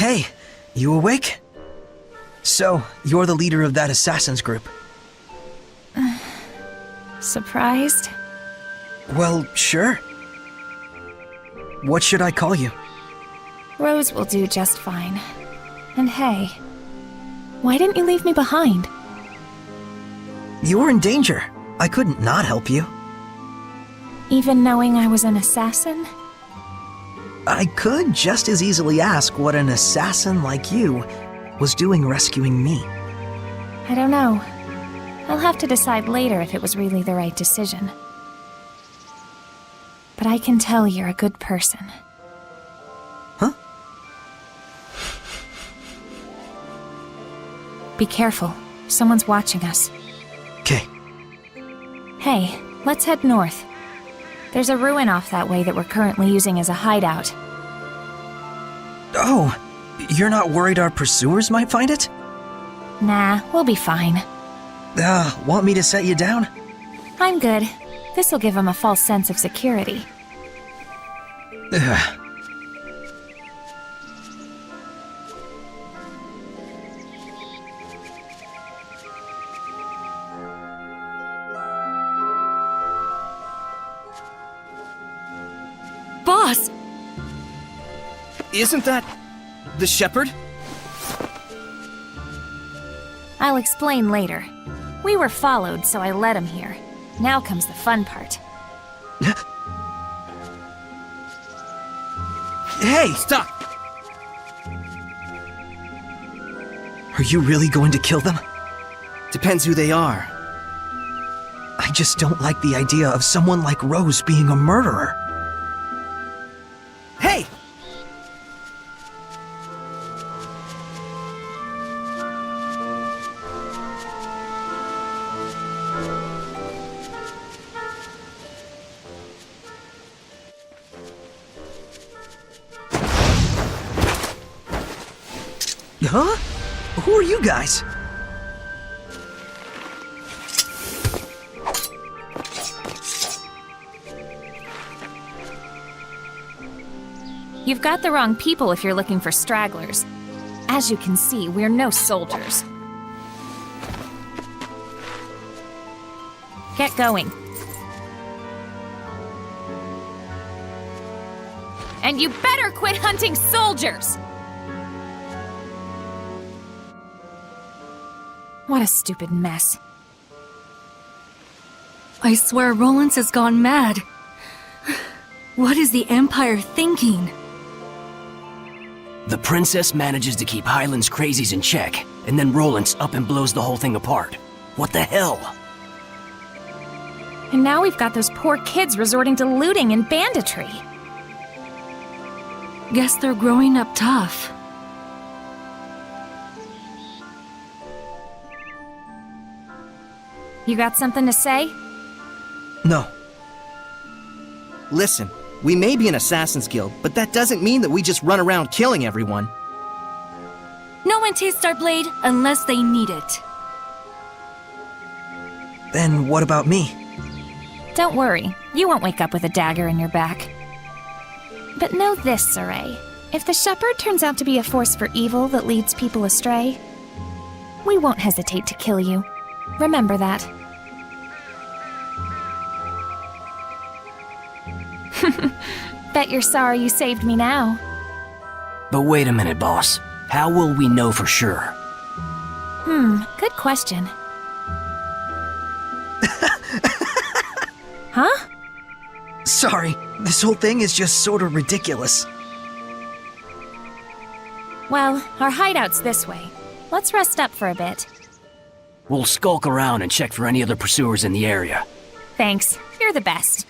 Hey, you awake? So, you're the leader of that assassin's group. Surprised? Well, sure. What should I call you? Rose will do just fine. And hey, why didn't you leave me behind? You were in danger. I couldn't not help you. Even knowing I was an assassin? I could just as easily ask what an assassin like you was doing rescuing me. I don't know. I'll have to decide later if it was really the right decision. But I can tell you're a good person. Huh? Be careful. Someone's watching us. Okay. Hey, let's head north. There's a ruin off that way that we're currently using as a hideout. Oh, you're not worried our pursuers might find it? Nah, we'll be fine. Want me to set you down? I'm good. This'll give them a false sense of security. Ugh. Boss! Isn't that the shepherd? I'll explain later. We were followed, so I led him here. Now comes the fun part. Hey! Stop! Are you really going to kill them? Depends who they are. I just don't like the idea of someone like Rose being a murderer. Hey! Huh? Who are you guys? You've got the wrong people if you're looking for stragglers. As you can see, we're no soldiers. Get going. And you better quit hunting soldiers! What a stupid mess. I swear Rollins has gone mad. What is the Empire thinking? The princess manages to keep Highland's crazies in check, and then Rollins up and blows the whole thing apart. What the hell? And now we've got those poor kids resorting to looting and banditry. Guess they're growing up tough. You got something to say? No. Listen, we may be an assassin's guild, but that doesn't mean that we just run around killing everyone. No one tastes our blade unless they need it. Then what about me? Don't worry, you won't wake up with a dagger in your back. But know this, Saray. If the shepherd turns out to be a force for evil that leads people astray, we won't hesitate to kill you. Remember that. Bet you're sorry you saved me now. But wait a minute, boss. How will we know for sure? Good question. Huh? Sorry, this whole thing is just sort of ridiculous. Well, our hideout's this way. Let's rest up for a bit. We'll skulk around and check for any other pursuers in the area. Thanks. You're the best.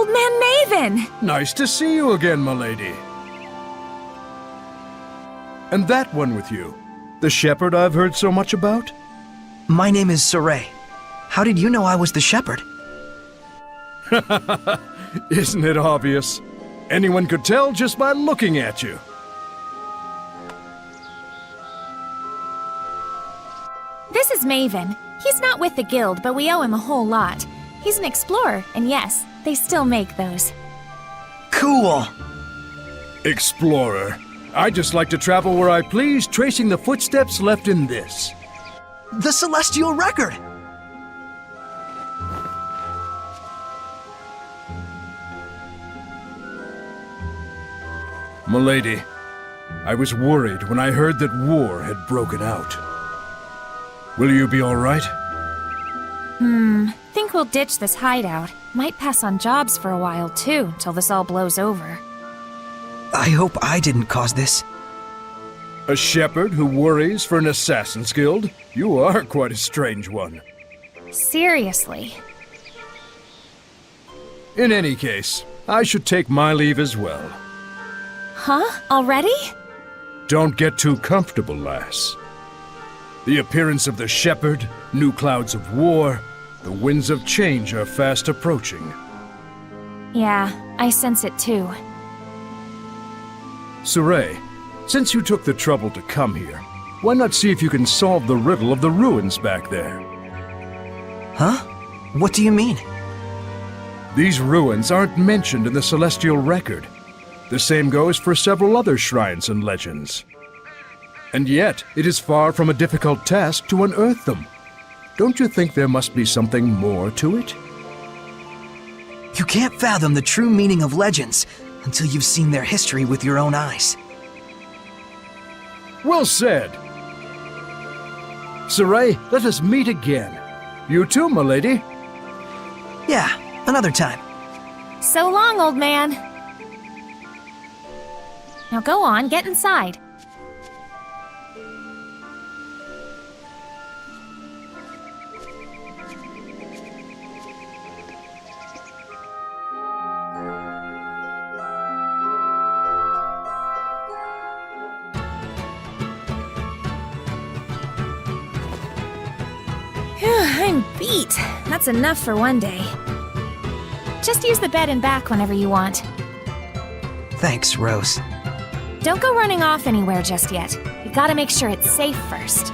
Old Man Maven! Nice to see you again, milady. And that one with you, the shepherd I've heard so much about? My name is Saray. How did you know I was the shepherd? Isn't it obvious? Anyone could tell just by looking at you. This is Maven. He's not with the guild, but we owe him a whole lot. He's an explorer, and yes, they still make those. Cool! Explorer. I just like to travel where I please, tracing the footsteps left in this. The Celestial Record! Milady, I was worried when I heard that war had broken out. Will you be all right? Think we'll ditch this hideout. Might pass on jobs for a while, too, till this all blows over. I hope I didn't cause this. A shepherd who worries for an assassin's guild? You are quite a strange one. Seriously. In any case, I should take my leave as well. Huh? Already? Don't get too comfortable, lass. The appearance of the shepherd, new clouds of war, the winds of change are fast approaching. Yeah, I sense it too. Saray, since you took the trouble to come here, why not see if you can solve the riddle of the ruins back there? Huh? What do you mean? These ruins aren't mentioned in the Celestial Record. The same goes for several other shrines and legends. And yet, it is far from a difficult task to unearth them. Don't you think there must be something more to it? You can't fathom the true meaning of legends until you've seen their history with your own eyes. Well said. Saray, let us meet again. You too, milady. Yeah, another time. So long, old man. Now go on, get inside. I'm beat. That's enough for one day. Just use the bed and back whenever you want. Thanks, Rose. Don't go running off anywhere just yet. You gotta make sure it's safe first.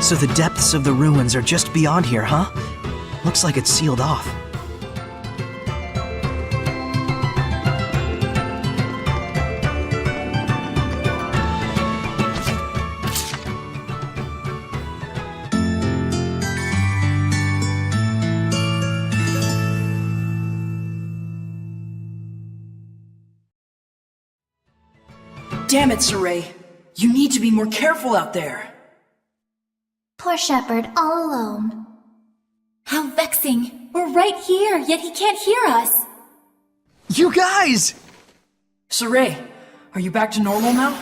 So the depths of the ruins are just beyond here, huh? Looks like it's sealed off. Damn it, Saray. You need to be more careful out there. Poor shepherd, all alone. How vexing! We're right here, yet he can't hear us! You guys! Saray, Are you back to normal now?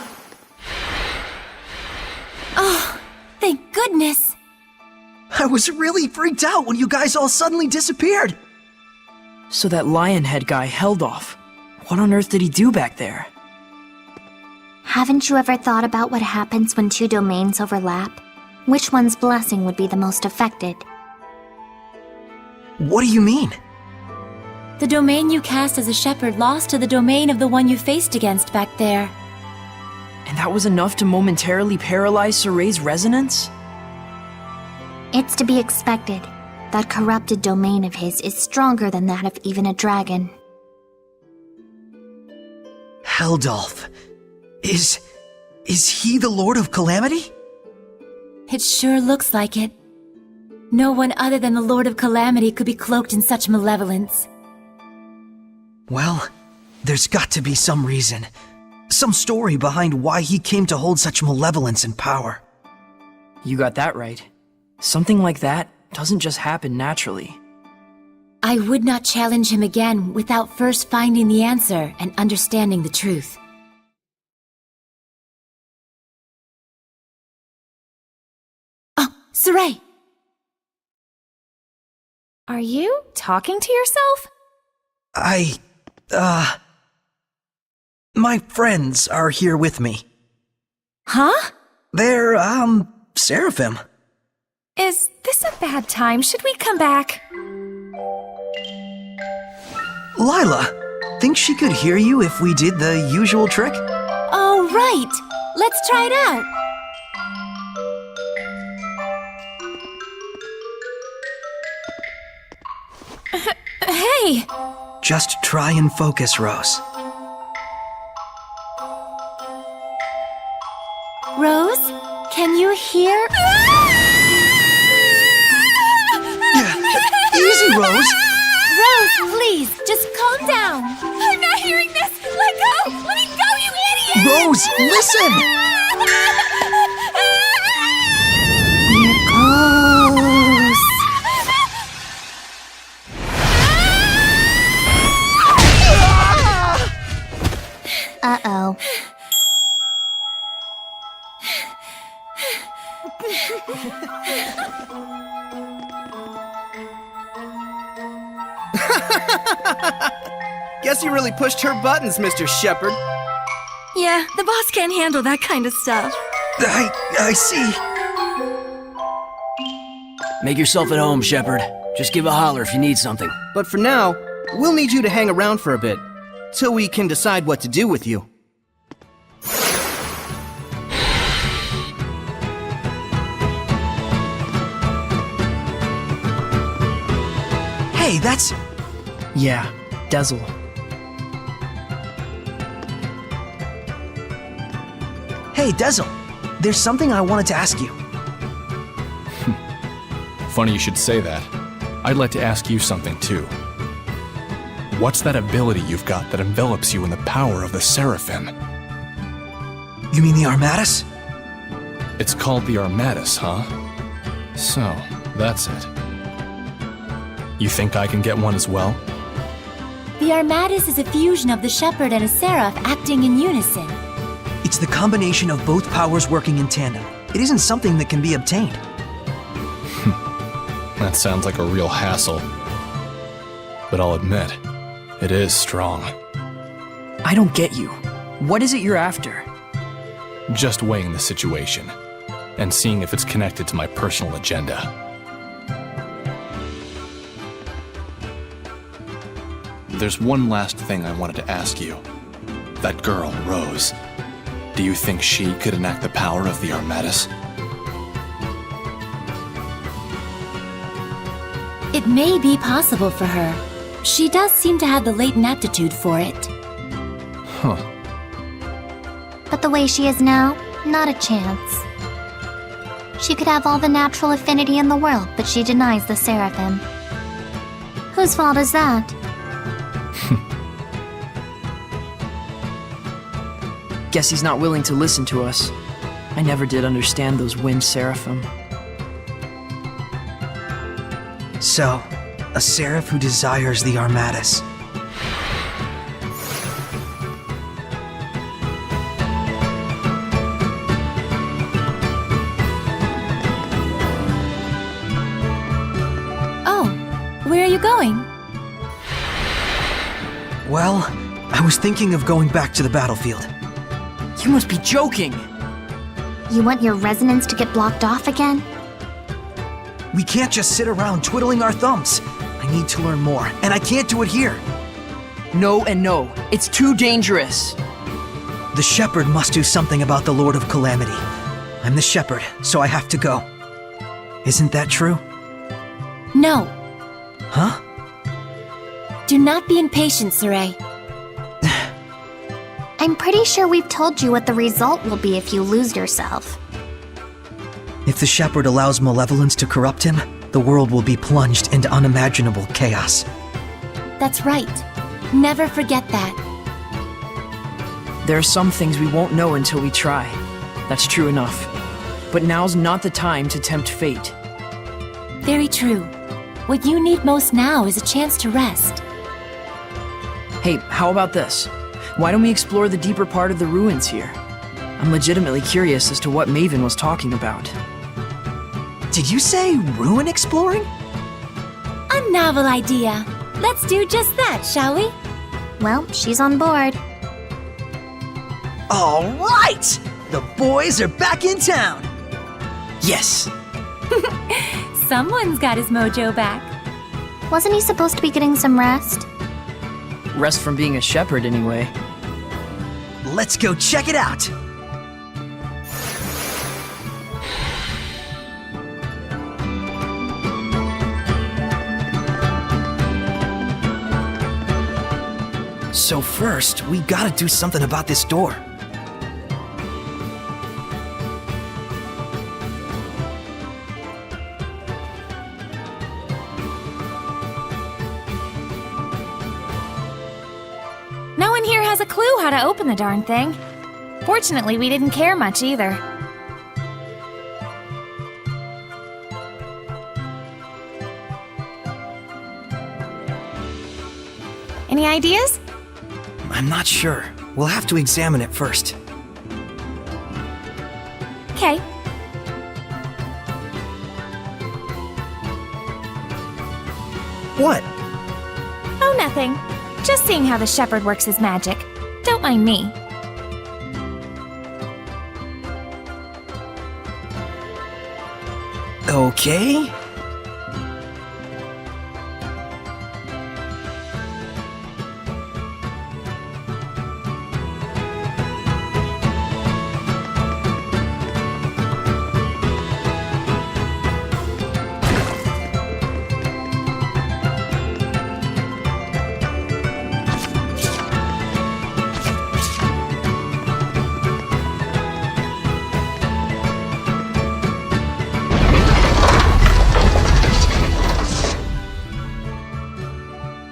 Thank goodness! I was really freaked out when you guys all suddenly disappeared. So that lion head guy held off. What on earth did he do back there? Haven't you ever thought about what happens when two domains overlap? Which one's blessing would be the most affected? What do you mean? The domain you cast as a shepherd lost to the domain of the one you faced against back there. And that was enough to momentarily paralyze Soray's resonance? It's to be expected. That corrupted domain of his is stronger than that of even a dragon. Heldolf. Is he the Lord of Calamity? It sure looks like it. No one other than the Lord of Calamity could be cloaked in such malevolence. Well, there's got to be some reason. Some story behind why he came to hold such malevolence and power. You got that right. Something like that doesn't just happen naturally. I would not challenge him again without first finding the answer and understanding the truth. Oh, Saray! Are you talking to yourself? My friends are here with me. Huh? They're, seraphim. Is this a bad time? Should we come back? Lila, think she could hear you if we did the usual trick? Oh, right! Let's try it out! Hey! Just try and focus, Rose. Rose, can you hear? Easy, Rose! Rose, please, just calm down. I'm not hearing this! Let go! Let me go, you idiot! Rose, listen! We're close. Uh-oh. Guess you really pushed her buttons, Mr. Shepard. Yeah, the boss can't handle that kind of stuff. I see. Make yourself at home, Shepard. Just give a holler if you need something. But for now, we'll need you to hang around for a bit, till we can decide what to do with you. Hey, that's... Yeah, Dazzle. Hey, Dezel. There's something I wanted to ask you. Funny you should say that. I'd like to ask you something too. What's that ability you've got that envelops you in the power of the Seraphim? You mean the Armatus? It's called the Armatus, huh? So, that's it. You think I can get one as well? The Armatus is a fusion of the Shepherd and a Seraph acting in unison. It's the combination of both powers working in tandem. It isn't something that can be obtained. That sounds like a real hassle. But I'll admit, it is strong. I don't get you. What is it you're after? Just weighing the situation, and seeing if it's connected to my personal agenda. There's one last thing I wanted to ask you. That girl, Rose, do you think she could enact the power of the Armatus? It may be possible for her. She does seem to have the latent aptitude for it. Huh. But the way she is now, not a chance. She could have all the natural affinity in the world, but she denies the Seraphim. Whose fault is that? Guess he's not willing to listen to us. I never did understand those winged Seraphim. So, a seraph who desires the Armatus. Where are you going? Well, I was thinking of going back to the battlefield. You must be joking! You want your resonance to get blocked off again? We can't just sit around twiddling our thumbs. I need to learn more, and I can't do it here. No and no. It's too dangerous. The shepherd must do something about the Lord of Calamity. I'm the shepherd, so I have to go. Isn't that true? No. Huh? Do not be impatient, Saray. I'm pretty sure we've told you what the result will be if you lose yourself. If the shepherd allows malevolence to corrupt him, the world will be plunged into unimaginable chaos. That's right. Never forget that. There are some things we won't know until we try. That's true enough. But now's not the time to tempt fate. Very true. What you need most now is a chance to rest. Hey, how about this? Why don't we explore the deeper part of the ruins here? I'm legitimately curious as to what Maven was talking about. Did you say ruin exploring? A novel idea. Let's do just that, shall we? Well, she's on board. All right! The boys are back in town! Yes! Someone's got his mojo back. Wasn't he supposed to be getting some rest? Rest from being a shepherd, anyway. Let's go check it out! So first, we gotta do something about this door. No one here has a clue how to open the darn thing. Fortunately, we didn't care much either. Any ideas? I'm not sure. We'll have to examine it first. Okay. What? Oh, nothing. Just seeing how the shepherd works his magic. Don't mind me. Okay.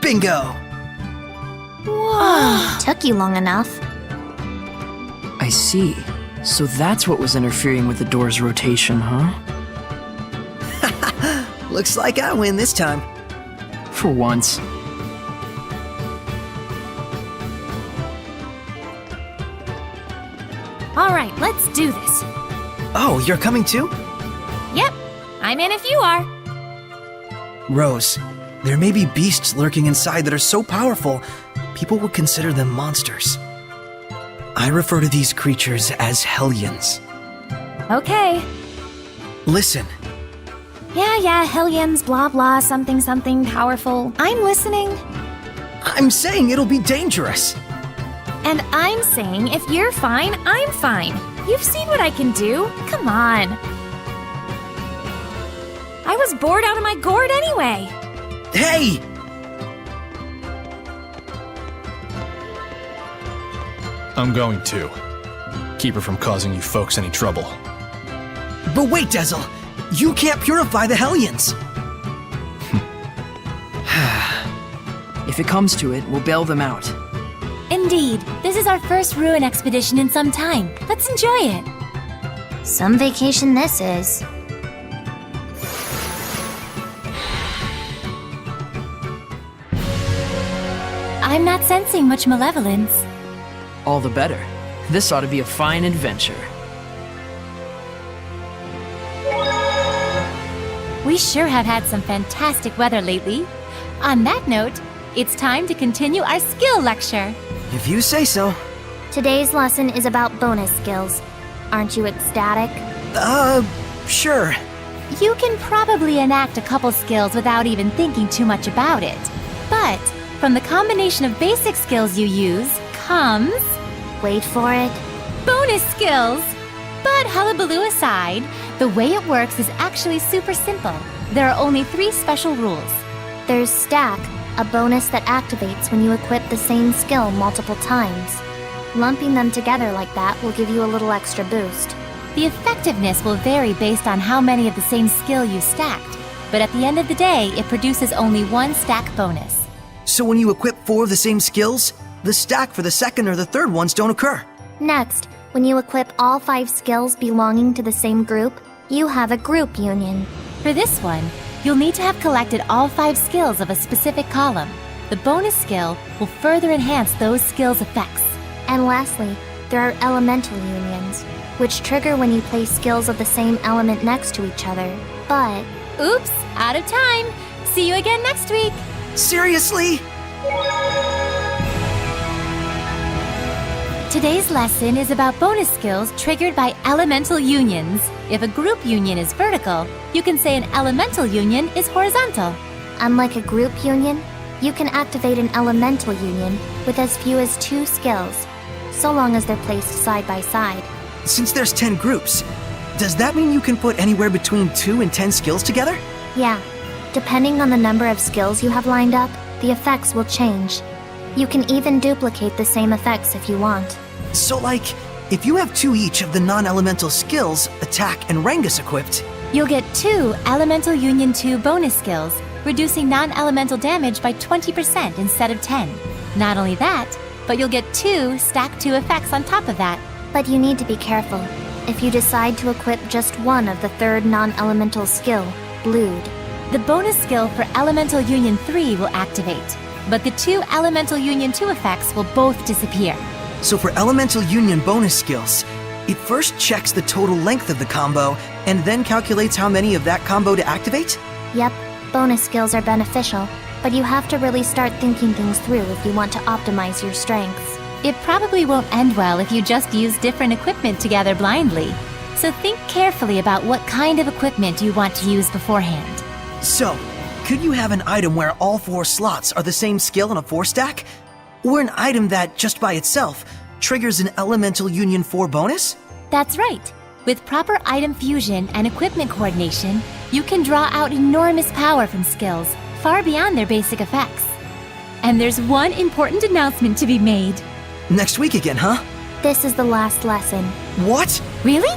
Bingo! Took you long enough. I see. So that's what was interfering with the door's rotation, huh? Looks like I win this time. For once. All right, let's do this. Oh, you're coming too? Yep, I'm in if you are. Rose, there may be beasts lurking inside that are so powerful, people would consider them monsters. I refer to these creatures as Hellions. Okay. Listen, Yeah, hellions, blah blah, something something powerful. I'm listening. I'm saying it'll be dangerous. And I'm saying if you're fine, I'm fine. You've seen what I can do. Come on. I was bored out of my gourd anyway. Hey! I'm going to. Keep her from causing you folks any trouble. But wait, Dezel! You can't purify the Hellions! If it comes to it, we'll bail them out. Indeed, this is our first ruin expedition in some time. Let's enjoy it. Some vacation this is. I'm not sensing much malevolence. All the better. This ought to be a fine adventure. We sure have had some fantastic weather lately. On that note, it's time to continue our skill lecture. If you say so. Today's lesson is about bonus skills. Aren't you ecstatic? Sure. You can probably enact a couple skills without even thinking too much about it. But from the combination of basic skills you use comes Wait for it. bonus skills. But hullabaloo aside, the way it works is actually super simple. There are only 3 special rules. There's Stack, a bonus that activates when you equip the same skill multiple times. Lumping them together like that will give you a little extra boost. The effectiveness will vary based on how many of the same skill you stacked, but at the end of the day, it produces only 1 stack bonus. So when you equip 4 of the same skills, the stack for the second or the third ones don't occur. Next, when you equip all 5 skills belonging to the same group, you have a group union. For this one, you'll need to have collected all 5 skills of a specific column. The bonus skill will further enhance those skills' effects. And lastly, there are elemental unions, which trigger when you place skills of the same element next to each other. But Oops, out of time. See you again next week. Seriously? Today's lesson is about bonus skills triggered by elemental unions. If a group union is vertical, you can say an elemental union is horizontal. unlike a group union, you can activate an elemental union with as few as 2 skills, so long as they're placed side by side. Since there's 10 groups, does that mean you can put anywhere between 2 and 10 skills together? Yeah, depending on the number of skills you have lined up, the effects will change. You can even duplicate the same effects if you want. So like, if you have 2 each of the non-elemental skills, Attack and Rangus equipped, You'll get 2 Elemental Union 2 bonus skills, reducing non-elemental damage by 20% instead of 10. Not only that, but you'll get 2 Stack 2 effects on top of that. But you need to be careful. If you decide to equip just one of the 3rd non-elemental skill, Blued, The bonus skill for Elemental Union 3 will activate, but the 2 Elemental Union 2 effects will both disappear. so for Elemental Union bonus skills, it first checks the total length of the combo and then calculates how many of that combo to activate? Yep, bonus skills are beneficial, but you have to really start thinking things through if you want to optimize your strengths. It probably won't end well if you just use different equipment together blindly. So think carefully about what kind of equipment you want to use beforehand. So, could you have an item where all 4 slots are the same skill in a 4-stack? Or an item that, just by itself, triggers an Elemental Union 4 bonus? That's right. With proper item fusion and equipment coordination, you can draw out enormous power from skills, far beyond their basic effects. And there's one important announcement to be made. Next week again, huh? This is the last lesson. What? Really?